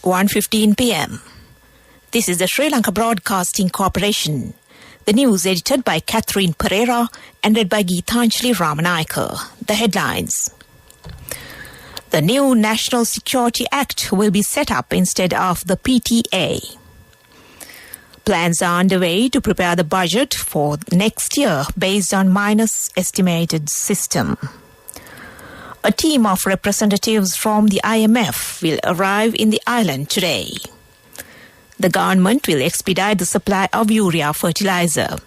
1:15 p.m. This is the Sri Lanka Broadcasting Corporation. The news edited by Catherine Pereira and read by Geethanjali Ramanayaka. The headlines. The new National Security Act will be set up instead of the PTA. Plans are underway to prepare the budget for next year based on minus estimated system. A team of representatives from the IMF will arrive in the island today. The government will expedite the supply of urea fertilizer.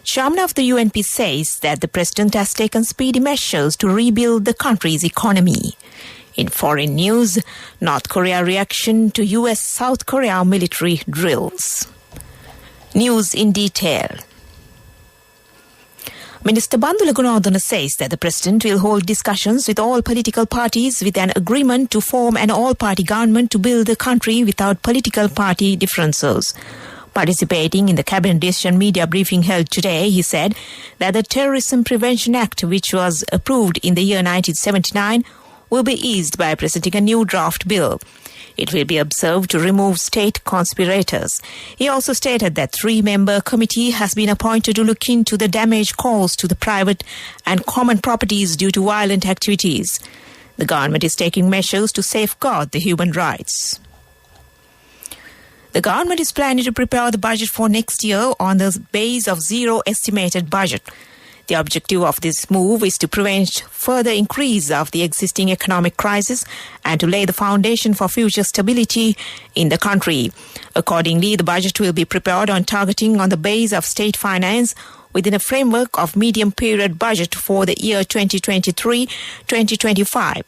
Chairman of the UNP says that the president has taken speedy measures to rebuild the country's economy. In foreign news, North Korea reaction to US-South Korea military drills. News in detail. Minister Bandula Gunawardena says that the president will hold discussions with all political parties with an agreement to form an all-party government to build the country without political party differences. Participating in the cabinet decision media briefing held today, he said that the Terrorism Prevention Act, which was approved in the year 1979, will be eased by presenting a new draft bill. It will be observed to remove state conspirators. He also stated that 3-member committee has been appointed to look into the damage caused to the private and common properties due to violent activities. The government is taking measures to safeguard the human rights. The government is planning to prepare the budget for next year on the base of zero estimated budget. The objective of this move is to prevent further increase of the existing economic crisis and to lay the foundation for future stability in the country. Accordingly, the budget will be prepared on targeting on the base of state finance within a framework of medium-period budget for the year 2023-2025.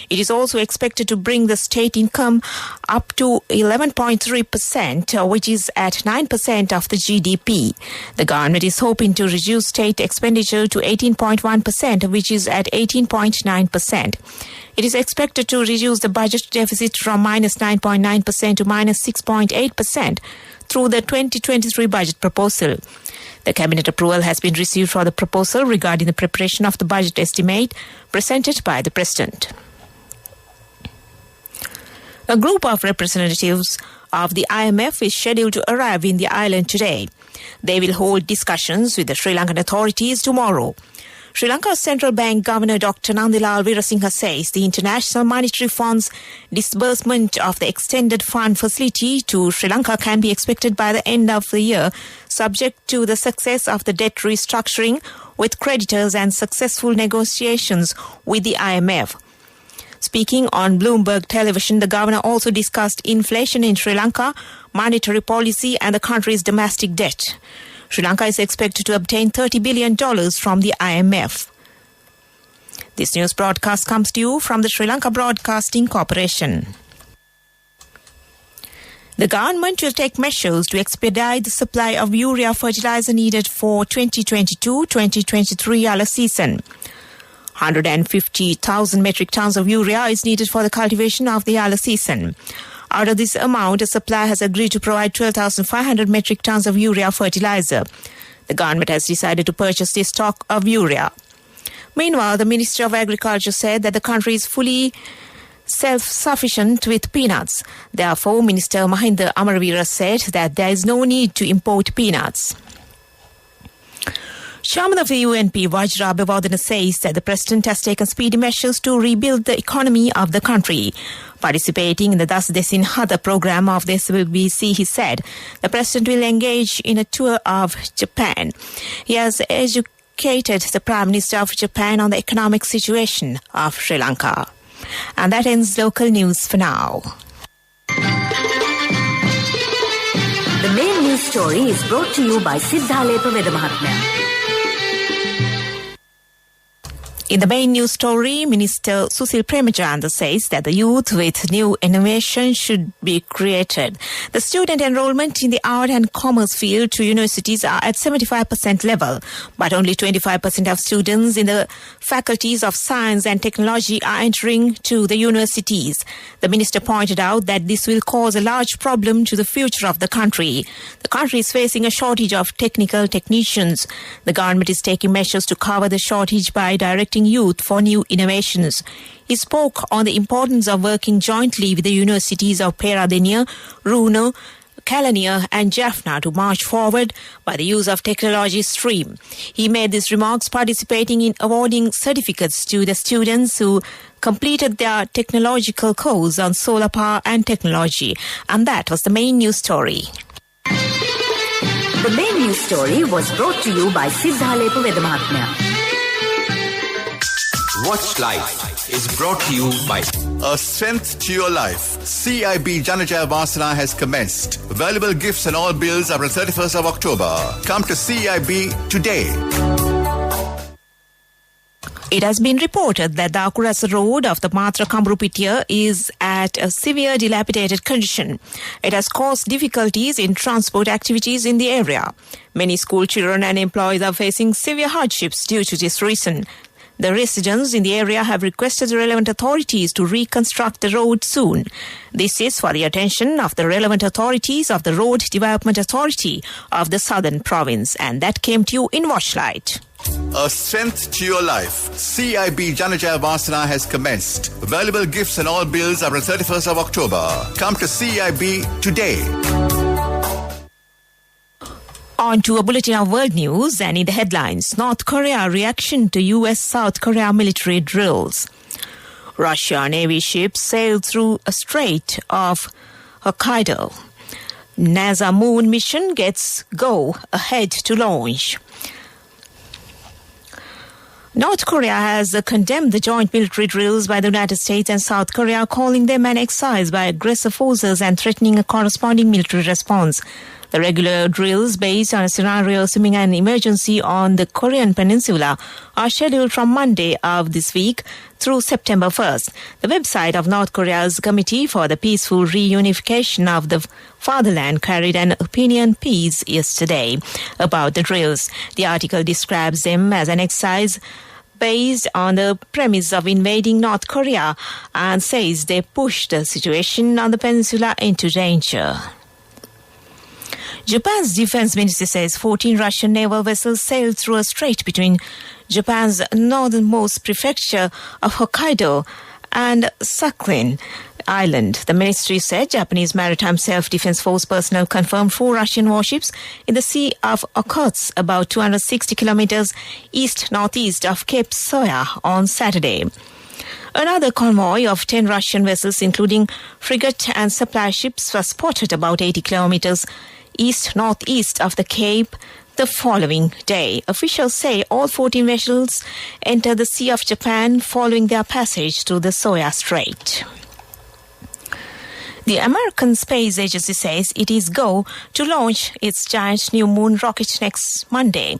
It is also expected to bring the state income up to 11.3%, which is at 9% of the GDP. The government is hoping to reduce state expenditure to 18.1%, which is at 18.9%. It is expected to reduce the budget deficit from minus 9.9% to minus 6.8% through the 2023 budget proposal. The cabinet approval has been received for the proposal regarding the preparation of the budget estimate presented by the president. A group of representatives of the IMF is scheduled to arrive in the island today. They will hold discussions with the Sri Lankan authorities tomorrow. Sri Lanka's Central Bank Governor Dr. Nandilal Weerasinghe says the International Monetary Fund's disbursement of the extended fund facility to Sri Lanka can be expected by the end of the year, subject to the success of the debt restructuring with creditors and successful negotiations with the IMF. Speaking on Bloomberg television, the governor also discussed inflation in Sri Lanka, monetary policy and the country's domestic debt. Sri Lanka is expected to obtain $30 billion from the IMF. This news broadcast comes to you from the Sri Lanka Broadcasting Corporation. The government will take measures to expedite the supply of urea fertilizer needed for 2022-2023 yellow season. 150,000 metric tons of urea is needed for the cultivation of the yellow season. Out of this amount, a supplier has agreed to provide 12,500 metric tons of urea fertilizer. The government has decided to purchase this stock of urea. Meanwhile, the Ministry of Agriculture said that the country is fully self-sufficient with peanuts. Therefore, Minister Mahinda Amaraveera said that there is no need to import peanuts. Chairman of the UNP, Vajra Abhiwardena, says that the president has taken speedy measures to rebuild the economy of the country. Participating in the Das Desin Hada program of the SLBC, he said the president will engage in a tour of Japan. He has educated the Prime Minister of Japan on the economic situation of Sri Lanka. And that ends local news for now. The main news story is brought to you by Siddhalepa Vedamahatmya. In the main news story, Minister Susil Premachandra says that the youth with new innovation should be created. The student enrollment in the art and commerce field to universities are at 75% level, but only 25% of students in the faculties of science and technology are entering to the universities. The minister pointed out that this will cause a large problem to the future of the country. The country is facing a shortage of technical technicians. The government is taking measures to cover the shortage by directing attracting youth for new innovations. He spoke on the importance of working jointly with the universities of Peradeniya, Runo, Kalaniya and Jaffna to march forward by the use of technology stream. He made these remarks participating in awarding certificates to the students who completed their technological course on solar power and technology. And that was the main news story. The main news story was brought to you by Siddhalepa Vedamahatmya. Watch Life is brought to you by A Strength to Your Life. CIB Janajaya Vasana has commenced. Valuable gifts and all bills are on 31st of October. Come to CIB today. It has been reported that the Akurasa road of the Matra Kamrupitiya is at a severe dilapidated condition. It has caused difficulties in transport activities in the area. Many school children and employees are facing severe hardships due to this reason. The residents in the area have requested the relevant authorities to reconstruct the road soon. This is for the attention of the relevant authorities of the Road Development Authority of the Southern Province, and that came to you in Watchlight. A Strength to Your Life. CIB Janajaya Vasana has commenced. Valuable gifts and all bills are on 31st of October. Come to CIB today. On to a bulletin of world news, and in the headlines, North Korea reaction to US-South Korea military drills. Russia Navy ships sailed through a strait of Hokkaido. NASA moon mission gets go ahead to launch. North Korea has condemned the joint military drills by the United States and South Korea, calling them an exercise by aggressive forces and threatening a corresponding military response. The regular drills, based on a scenario assuming an emergency on the Korean peninsula, are scheduled from Monday of this week through September 1st. The website of North Korea's Committee for the Peaceful Reunification of the Fatherland carried an opinion piece yesterday about the drills. The article describes them as an exercise based on the premise of invading North Korea and says they pushed the situation on the peninsula into danger. Japan's defense ministry says 14 Russian naval vessels sailed through a strait between Japan's northernmost prefecture of Hokkaido and Sakhalin Island. The ministry said Japanese Maritime Self-Defense Force personnel confirmed 4 Russian warships in the Sea of Okhotsk, about 260 kilometers east-northeast of Cape Soya, on Saturday. Another convoy of 10 Russian vessels, including frigate and supply ships, was spotted about 80 kilometers east-northeast of the Cape the following day. Officials say all 14 vessels entered the Sea of Japan following their passage through the Soya Strait. The American Space Agency says it is go to launch its giant new moon rocket next Monday.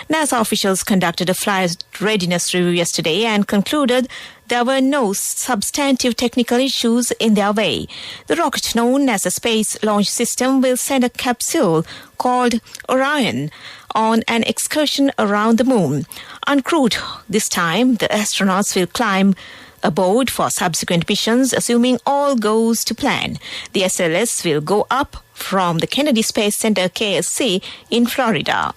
NASA officials conducted a flight readiness review yesterday and concluded there were no substantive technical issues in their way. The rocket, known as the Space Launch System, will send a capsule called Orion on an excursion around the moon. Uncrewed this time, the astronauts will climb aboard for subsequent missions, assuming all goes to plan. The SLS will go up from the Kennedy Space Center KSC in Florida.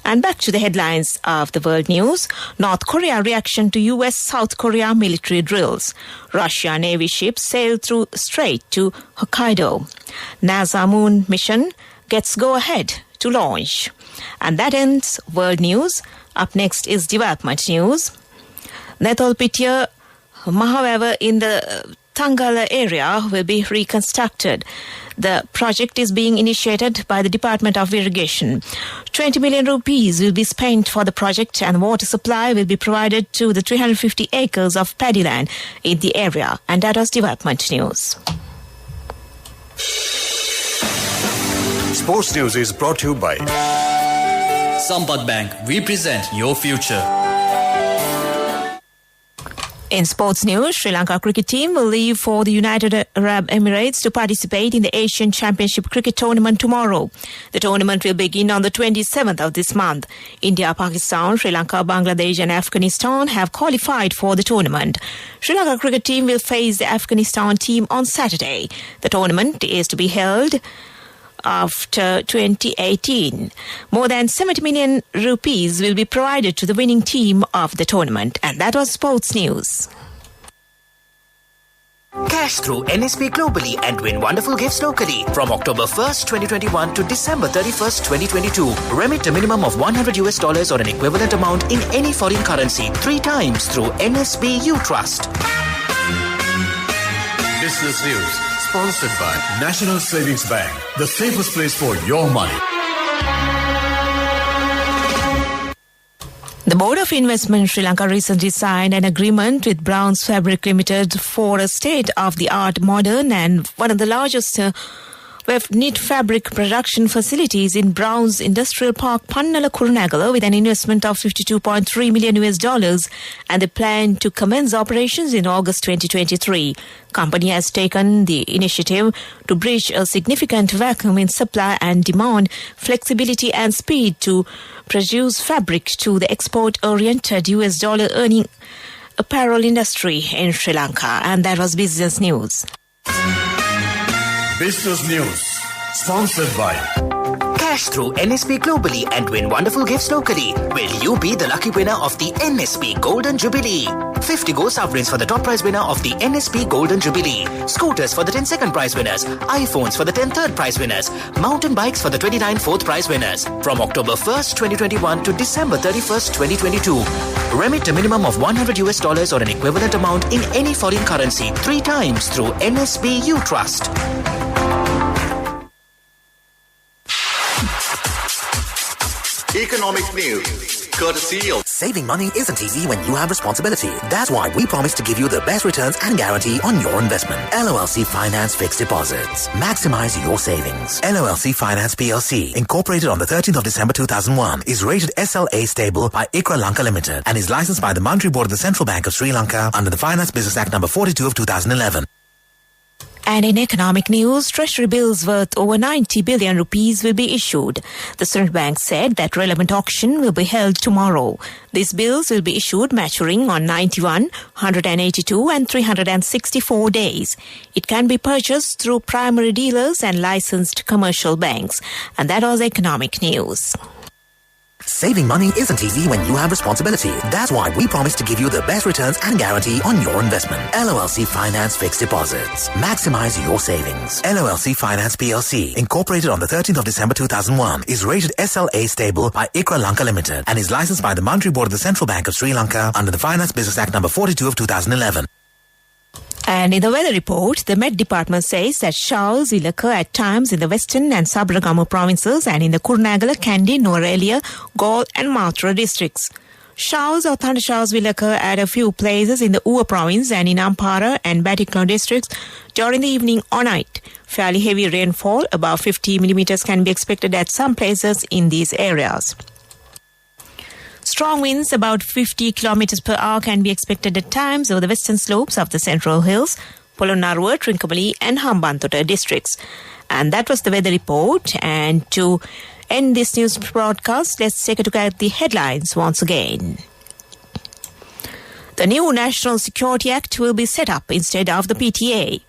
And back to the headlines of the world news. North Korea reaction to US-South Korea military drills. Russia Navy ships sailed through strait to Hokkaido. NASA moon mission gets go ahead to launch. And that ends world news. Up next is development news. Netolpitiya, however, in the Tangala area will be reconstructed. The project is being initiated by the Department of Irrigation. 20 million rupees will be spent for the project, and water supply will be provided to the 350 acres of paddy land in the area. And that was development news. Sports news is brought to you by Sampath Bank. We present your future. In sports news, Sri Lanka cricket team will leave for the United Arab Emirates to participate in the Asian Championship Cricket Tournament tomorrow. The tournament will begin on the 27th of this month. India, Pakistan, Sri Lanka, Bangladesh and Afghanistan have qualified for the tournament. Sri Lanka cricket team will face the Afghanistan team on Saturday. The tournament is to be held after 2018. More than 70 million rupees will be provided to the winning team of the tournament. And that was sports news. Cash through NSP globally and win wonderful gifts locally. From October 1st, 2021 to December 31st, 2022. Remit a minimum of $100 or an equivalent amount in any foreign currency 3 times through NSB U Trust. Business News, sponsored by National Savings Bank, the safest place for your money. The Board of Investment Sri Lanka recently signed an agreement with Browns Fabric Limited for a state-of-the-art modern and one of the largest knit fabric production facilities in Browns Industrial Park, Pannala, Kurunegala, with an investment of $52.3 million, and they plan to commence operations in August 2023. Company has taken the initiative to bridge a significant vacuum in supply and demand, flexibility and speed to produce fabric to the export-oriented US dollar earning apparel industry in Sri Lanka. And that was Business News. Business News, sponsored by Cash through NSP globally and win wonderful gifts locally. Will you be the lucky winner of the NSP Golden Jubilee? 50 gold sovereigns for the top prize winner of the NSP Golden Jubilee. Scooters for the 10 second prize winners. iPhones for the 10 third prize winners. Mountain bikes for the 29 fourth prize winners. From October 1st, 2021 to December 31st, 2022. Remit a minimum of $100 or an equivalent amount in any foreign currency 3 times through NSB U Trust. Economic news, courtesy of Saving money isn't easy when you have responsibility. That's why we promise to give you the best returns and guarantee on your investment. LOLC Finance Fixed Deposits. Maximize your savings. LOLC Finance PLC, incorporated on the 13th of December 2001, is rated SLA stable by ICRA Lanka Limited and is licensed by the Monetary Board of the Central Bank of Sri Lanka under the Finance Business Act number 42 of 2011. And in economic news, treasury bills worth over 90 billion rupees will be issued. The Central Bank said that relevant auction will be held tomorrow. These bills will be issued maturing on 91, 182 and 364 days. It can be purchased through primary dealers and licensed commercial banks. And that was economic news. Saving money isn't easy when you have responsibility. That's why we promise to give you the best returns and guarantee on your investment. LOLC Finance Fixed Deposits. Maximize your savings. LOLC Finance PLC, incorporated on the 13th of December 2001, is rated SLA stable by ICRA Lanka Limited and is licensed by the Monetary Board of the Central Bank of Sri Lanka under the Finance Business Act number 42 of 2011. And in the weather report, the Met Department says that showers will occur at times in the western and Sabaragamu provinces and in the Kurunegala, Kandy, Nuwara, Galle and Mathura districts. Showers or thunder showers will occur at a few places in the Uva province and in Ampara and Batikno districts during the evening or night. Fairly heavy rainfall, about 50 millimeters, can be expected at some places in these areas. Strong winds, about 50 kilometers per hour, can be expected at times over the western slopes of the Central Hills, Polonnaruwa, Trincomalee and Hambantota districts. And that was the weather report. And to end this news broadcast, let's take a look at the headlines once again. The new National Security Act will be set up instead of the PTA.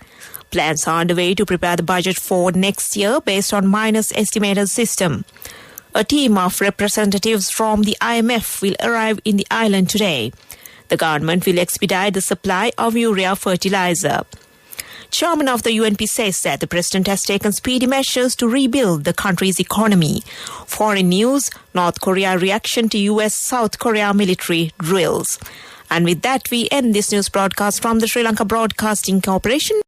Plans are underway to prepare the budget for next year based on minus estimated system. A team of representatives from the IMF will arrive in the island today. The government will expedite the supply of urea fertilizer. Chairman of the UNP says that the president has taken speedy measures to rebuild the country's economy. Foreign news, North Korea reaction to US-South Korea military drills. And with that, we end this news broadcast from the Sri Lanka Broadcasting Corporation.